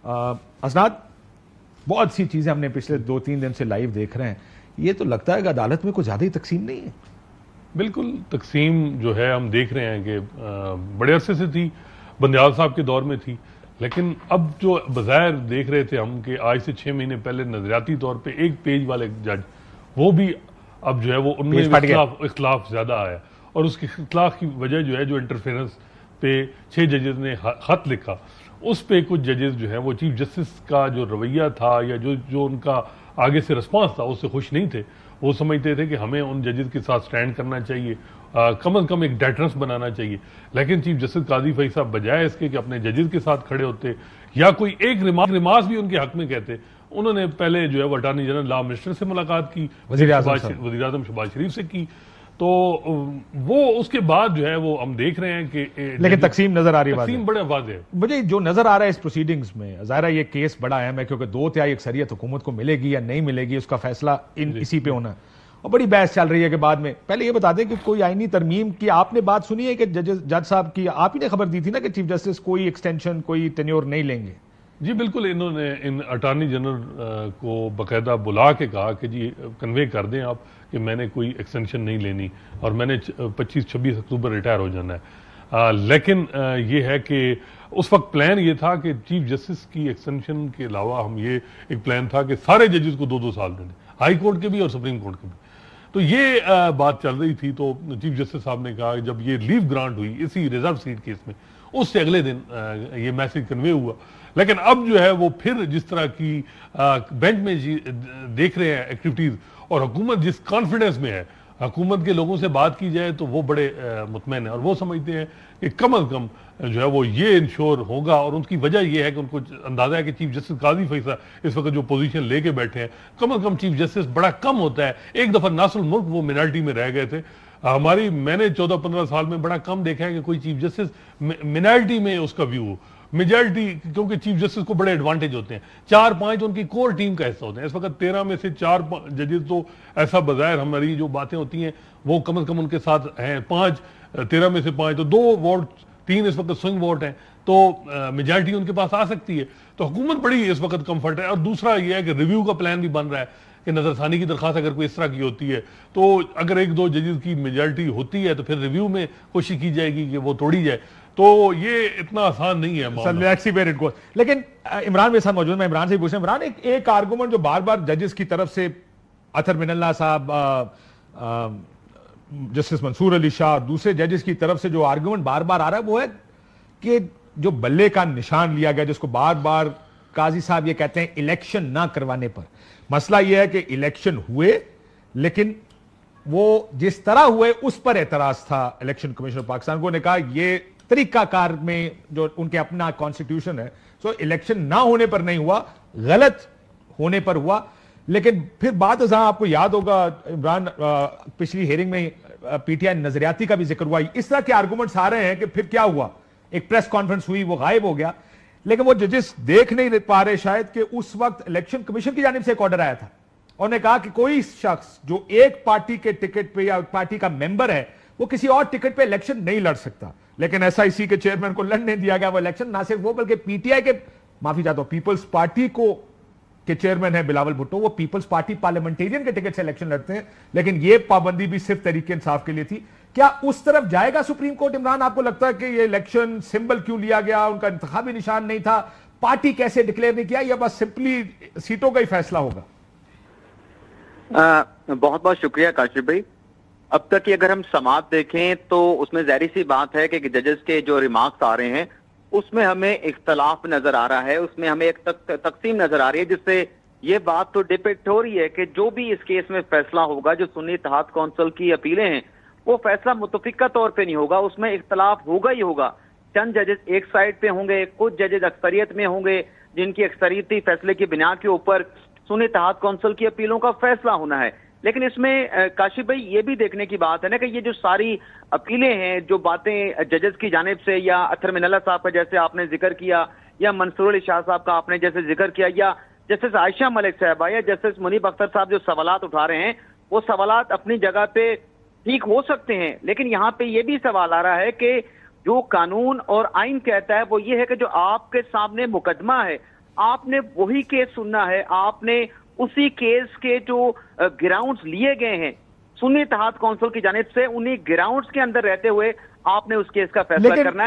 اسناد، بہت سی چیزیں ہم نے پچھلے 2-3 دن سے لائیو دیکھ رہے ہیں، یہ تو لگتا ہے کہ عدالت میں کوئی زیادہ ہی تقسیم نہیں ہے؟ بالکل تقسیم جو ہے ہم دیکھ رہے ہیں کہ بڑے عرصے سے تھی، بندیال صاحب کے دور میں تھی، لیکن اب جو بظاہر دیکھ رہے تھے ہم کہ آج سے 6 مہینے پہلے نظریاتی طور پہ ایک پیج والے جج، وہ بھی اب جو ہے وہ ان میں اختلاف زیادہ آیا، اور اس کے اختلاف کی وجہ جو ہے جو انٹرفیرنس پہ 6 ججز نے خط لکھا، اس پہ کچھ ججز جو ہے وہ چیف جسٹس کا جو رویہ تھا یا جو ان کا آگے سے رسپانس تھا اس سے خوش نہیں تھے. وہ سمجھتے تھے کہ ہمیں ان ججز کے ساتھ سٹینڈ کرنا چاہیے، کم از کم ایک ڈیٹرنس بنانا چاہیے. لیکن چیف جسٹس قاضی فیصل صاحب بجائے اس کے کہ اپنے ججز کے ساتھ کھڑے ہوتے یا کوئی ایک ریمارکس بھی ان کے حق میں کہتے، انہوں نے پہلے جو ہے وہ اٹارنی جنرل لا منسٹر سے ملاقات کی، وزیر اعظم شہباز شریف سے کی، تو وہ اس کے بعد جو ہے وہ ہم دیکھ رہے ہیں کہ لیکن تقسیم نظر آ رہی ہے. تقسیم بڑے واضح ہے. مجھے جو نظر آ رہا ہے اس پروسیڈنگز میں، ظاہرہ یہ کیس بڑا اہم ہے کیونکہ 2/3 اکثریت حکومت کو ملے گی یا نہیں ملے گی، اس کا فیصلہ اسی پہ ہونا ہے، اور بڑی بحث چل رہی ہے کہ بعد میں. پہلے یہ بتا دیں کہ کوئی آئینی ترمیم کی آپ نے بات سنی ہے کہ جج صاحب کی آپ ہی نے خبر دی تھی نا کہ چیف جسٹس کوئی ایکسٹینشن کوئی ٹینیور نہیں لیں گے؟ جی بالکل، انہوں نے ان اٹارنی جنرل کو باقاعدہ بلا کے کہا کہ جی کنوے کر دیں آپ کہ میں نے کوئی ایکسٹینشن نہیں لینی اور میں نے 25-26 اکتوبر ریٹائر ہو جانا ہے. لیکن یہ ہے کہ اس وقت پلان یہ تھا کہ چیف جسٹس کی ایکسٹینشن کے علاوہ ہم یہ ایک پلان تھا کہ سارے ججز کو 2-2 سال دیں، ہائی کورٹ کے بھی اور سپریم کورٹ کے بھی. تو یہ بات چل رہی تھی، تو چیف جسٹس صاحب نے کہا کہ جب یہ لیو گرانٹ ہوئی اسی ریزرو سیٹ کیس میں، اس سے اگلے دن یہ میسج کنوے ہوا. لیکن اب جو ہے وہ پھر جس طرح کی بینچ میں دیکھ رہے ہیں ایکٹیویٹیز، اور حکومت جس کانفیڈنس میں ہے، حکومت کے لوگوں سے بات کی جائے تو وہ بڑے مطمئن ہیں، اور وہ سمجھتے ہیں کہ کم از کم جو ہے وہ یہ انشور ہوگا. اور ان کی وجہ یہ ہے کہ ان کو اندازہ ہے کہ چیف جسٹس قاضی فیصل اس وقت جو پوزیشن لے کے بیٹھے ہیں، کم از کم چیف جسٹس بڑا کم ہوتا ہے. ایک دفعہ ناصر الملک وہ منالٹی میں رہ گئے تھے، میں نے 14-15 سال میں بڑا کم دیکھا ہے کہ کوئی چیف جسٹس منالٹی میں اس کا ویو ہو. میجارٹی، کیونکہ چیف جسٹس کو بڑے ایڈوانٹیج ہوتے ہیں، 4-5 ان کی کور ٹیم کا حصہ ہوتے ہیں. اس وقت 13 میں سے 4 ججز تو ایسا بظاہر ہماری جو باتیں ہوتی ہیں وہ کم از کم ان کے ساتھ ہیں، 13 میں سے 5 تو 2 ووٹ 3 اس وقت سوئنگ ووٹ ہیں، تو میجارٹی ان کے پاس آ سکتی ہے. تو حکومت بڑی اس وقت کمفرٹ ہے. اور دوسرا یہ ہے کہ ریویو کا پلان بھی بن رہا ہے کہ نظر ثانی کی درخواست اگر کوئی اس طرح کی ہوتی ہے تو اگر 1-2 ججز کی میجارٹی ہوتی ہے تو پھر ریویو میں کوشش کی جائے گی کہ وہ توڑی جائے. تو یہ اتنا آسان نہیں ہے. لیکن عمران میرے ساتھ موجود، میں عمران سے پوچھنا. عمران، ایک آرگومنٹ جو بار بار ججز کی طرف سے، اطہر من اللہ صاحب، جسٹس منصور علی شاہ، دوسرے ججز کی طرف سے جو آرگومنٹ بار بار آ رہا ہے وہ ہے کہ جو بلے کا نشان لیا گیا، جس کو بار بار قاضی صاحب یہ کہتے ہیں الیکشن نہ کروانے پر. مسئلہ یہ ہے کہ الیکشن ہوئے لیکن وہ جس طرح ہوئے اس پر اعتراض تھا الیکشن کمیشن آف پاکستان کو. نے کہا یہ طریقہ کار میں جو ان کے اپنا کانسٹیٹیوشن ہے، سو الیکشن نہ ہونے پر نہیں ہوا، غلط ہونے پر ہوا. لیکن پھر بات ازاں آپ کو یاد ہوگا عمران، پچھلی ہیئرنگ میں پی ٹی آئی نظریاتی کا بھی ذکر ہوا. اس طرح کے آرگومنٹس آ رہے ہیں کہ پھر کیا ہوا، ایک پریس کانفرنس ہوئی، وہ غائب ہو گیا. لیکن وہ ججز دیکھ نہیں پا رہے شاید کہ اس وقت الیکشن کمیشن کی جانب سے ایک آرڈر آیا تھا، اور نے کہا کہ کوئی شخص جو ایک پارٹی کے ٹکٹ پہ یا پارٹی کا ممبر ہے وہ کسی اور ٹکٹ پہ الیکشن نہیں لڑ سکتا. لیکن ایس آئی سی کے چیئرمین کو لڑنے دیا گیا وہ الیکشن، نہ صرف وہ بلکہ پی ٹی آئی کے، معافی چاہتا ہوں، پیپلز پارٹی کو کے چیئرمین ہے بلاول بھٹو، وہ پیپلز پارٹی پارلیمنٹیرین کے ٹکٹ سے الیکشن لڑتے ہیں. لیکن یہ پابندی بھی صرف تحریک انصاف کے لیے تھی. کیا اس طرف جائے گا سپریم کورٹ عمران؟ آپ کو لگتا ہے کہ یہ الیکشن سمبل کیوں لیا گیا، ان کا انتخابی نشان نہیں تھا، پارٹی کیسے ڈکلیئر نہیں کیا، یا بس سمپلی سیٹوں کا ہی فیصلہ ہوگا؟ بہت بہت شکریہ کاشف بھائی. اب تک کی اگر ہم سماعت دیکھیں تو اس میں ظاہری سی بات ہے کہ ججز کے جو ریمارکس آ رہے ہیں اس میں ہمیں اختلاف نظر آ رہا ہے، اس میں ہمیں ایک تقسیم نظر آ رہی ہے، جس سے یہ بات تو ڈپیکٹ ہو رہی ہے کہ جو بھی اس کیس میں فیصلہ ہوگا، جو سنی اتحاد کونسل کی اپیلیں ہیں، وہ فیصلہ متفقہ طور پہ نہیں ہوگا، اس میں اختلاف ہوگا ہی ہوگا. چند ججز ایک سائڈ پہ ہوں گے، کچھ ججز اکثریت میں ہوں گے جن کی اکثریتی فیصلے کی بنا کے اوپر سنی اتحاد کونسل کی اپیلوں کا فیصلہ ہونا ہے. لیکن اس میں کاشف بھائی یہ بھی دیکھنے کی بات ہے نا کہ یہ جو ساری اپیلیں ہیں، جو باتیں ججز کی جانب سے، یا اطہر من اللہ صاحب کا جیسے آپ نے ذکر کیا، یا منصور علی شاہ صاحب کا آپ نے جیسے ذکر کیا، یا جسٹس عائشہ ملک صاحبہ یا جسٹس منیب اختر صاحب جو سوالات اٹھا رہے ہیں، وہ سوالات اپنی جگہ پہ ٹھیک ہو سکتے ہیں. لیکن یہاں پہ یہ بھی سوال آ رہا ہے کہ جو قانون اور آئین کہتا ہے وہ یہ ہے کہ جو آپ کے سامنے مقدمہ ہے آپ نے وہی کیس سننا ہے، آپ نے اسی کیس کے جو گراؤنڈز لیے گئے ہیں سنی اتحاد کونسل کی جانب سے، انہی گراؤنڈز کے اندر رہتے ہوئے آپ نے اس کیس کا فیصلہ کرنا ہے۔